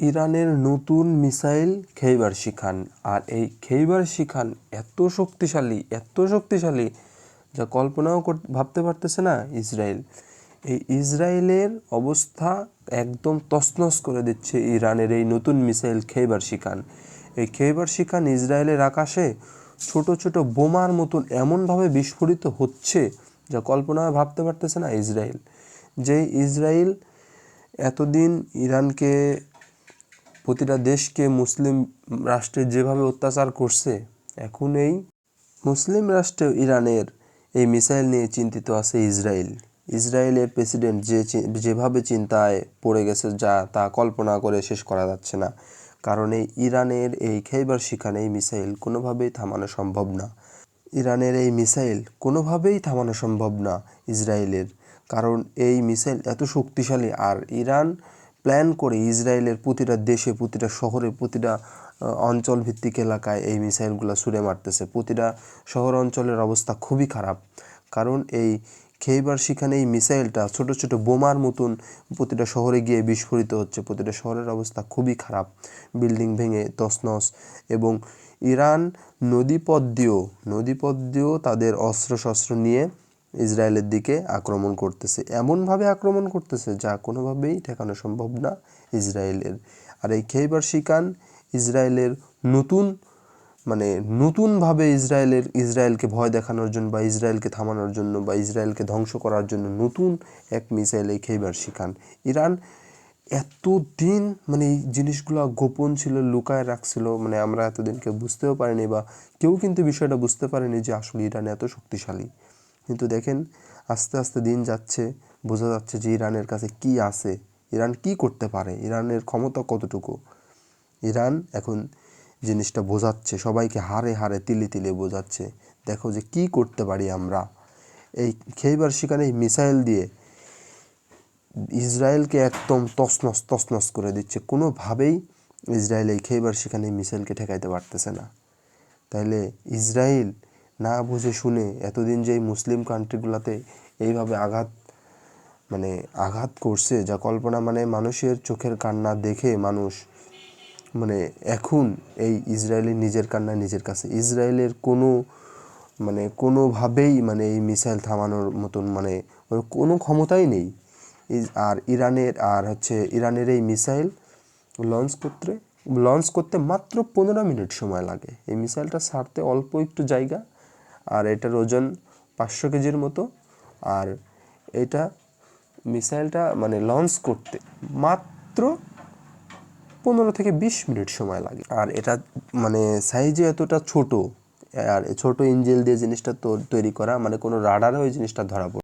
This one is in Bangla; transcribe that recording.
ইরানের নতুন মিসাইল খেইবার শিখান। আর এই খেইবার শিখান এত শক্তিশালী যা কল্পনাও ভাবতে পারতেছে না ইসরায়েল। এই ইসরায়েলের অবস্থা একদম তছনছ করে দিচ্ছে ইরানের এই নতুন মিসাইল খেইবার শিখান। এই খেইবার শিখান ইসরায়েলের আকাশে ছোট ছোট বোমার মতন এমনভাবে বিস্ফোরিত হচ্ছে যা কল্পনা ভাবতে পারতেছে না ইসরায়েল। যে ইসরায়েল এতদিন ইরানকে, প্রতিটা দেশকে, মুসলিম রাষ্ট্রে যেভাবে অত্যাচার করছে, এখন এই মুসলিম রাষ্ট্রে ইরানের এই মিসাইল নিয়ে চিন্তিত আছে ইসরায়েল। ইসরায়েলের প্রেসিডেন্ট যেভাবে চিন্তায় পড়ে গেছে যা তা কল্পনা করে শেষ করা যাচ্ছে না। কারণ এই ইরানের এই খেইবার শিখান এই মিসাইল কোনোভাবেই থামানো সম্ভব না। ইরানের এই মিসাইল কোনোভাবেই থামানো সম্ভব না ইসরায়েলের, কারণ এই মিসাইল এত শক্তিশালী। আর ইরান প্ল্যান করে ইসরায়েলের প্রতিটা দেশে, প্রতিটা শহরে, প্রতিটা অঞ্চল ভিত্তিক এলাকায় এই মিসাইলগুলো ছুঁড়ে মারতেছে। প্রতিটা শহর অঞ্চলের অবস্থা খুবই খারাপ, কারণ এই খেইবার শিখানে এই মিসাইলটা ছোট ছোট বোমার মতন প্রতিটা শহরে গিয়ে বিস্ফোরিত হচ্ছে। প্রতিটা শহরের অবস্থা খুবই খারাপ, বিল্ডিং ভেঙে তছনছ। এবং ইরান নদীপথ দিয়েও তাদের অস্ত্রশস্ত্র নিয়ে ইসরায়েলের দিকে আক্রমণ করতেছে, এমনভাবে আক্রমণ করতেছে যা কোনোভাবেই ঠেকানো সম্ভব না ইসরায়েলের। আর এই খেইবার শিখান ইসরায়েলের নতুনভাবে ইসরায়েলকে ভয় দেখানোর জন্য বা ইসরায়েলকে থামানোর জন্য বা ইসরায়েলকে ধ্বংস করার জন্য নতুন এক মিসাইল এই খেইবার শিখান। ইরান এতদিন এই জিনিসগুলো গোপন ছিল, লুকায় রাখছিল, আমরা এতদিন কেউ বুঝতেও পারিনি, বা কেউ কিন্তু বিষয়টা বুঝতে পারেনি যে আসলে ইরান এত শক্তিশালী। কিন্তু দেখেন, আস্তে আস্তে দিন যাচ্ছে, বোঝা যাচ্ছে যে ইরানের কাছে কি আছে, ইরান কি করতে পারে, ইরানের ক্ষমতা কতটুকু। ইরান এখন জিনিসটা বোঝাচ্ছে সবাইকে, হারে হারে তিলে তিলে বোঝাচ্ছে, দেখো যে কি করতে পারি আমরা। এই খেইবার শিখান এই মিসাইল দিয়ে ইসরায়েলকে একদম তছনছ করে দিচ্ছে। কোনোভাবেই ইসরায়েল এই খেইবার শিখান এই মিসাইলকে ঠেকাইতে পারতেছে না। তাইলে ইসরায়েল না বুঝে শুনে এতদিন যে মুসলিম কান্ট্রিগুলোতে এইভাবে আঘাত করছে যা কল্পনা, মানুষের চোখের কান্না দেখে মানুষ এখন এই ইসরায়েলের নিজের কান্না নিজের কাছে। ইসরায়েলের কোনোভাবেই এই মিসাইল থামানোর মতন কোনো ক্ষমতাই নেই। আর ইরানের এই মিসাইল লঞ্চ করতে মাত্র 15 মিনিট সময় লাগে। এই মিসাইলটা ছাড়তে অল্প একটু জায়গা, আর এটার ওজন 500 কেজির মতো। আর এটা মিসাইলটা লঞ্চ করতে মাত্র 15 থেকে 20 মিনিট সময় লাগে। আর এটা সাইজে এতটা ছোট, আর ছোট ইঞ্জিন দিয়ে জিনিসটা তৈরি করা, কোনো রাডারে ওই জিনিসটা ধরা পড়ে।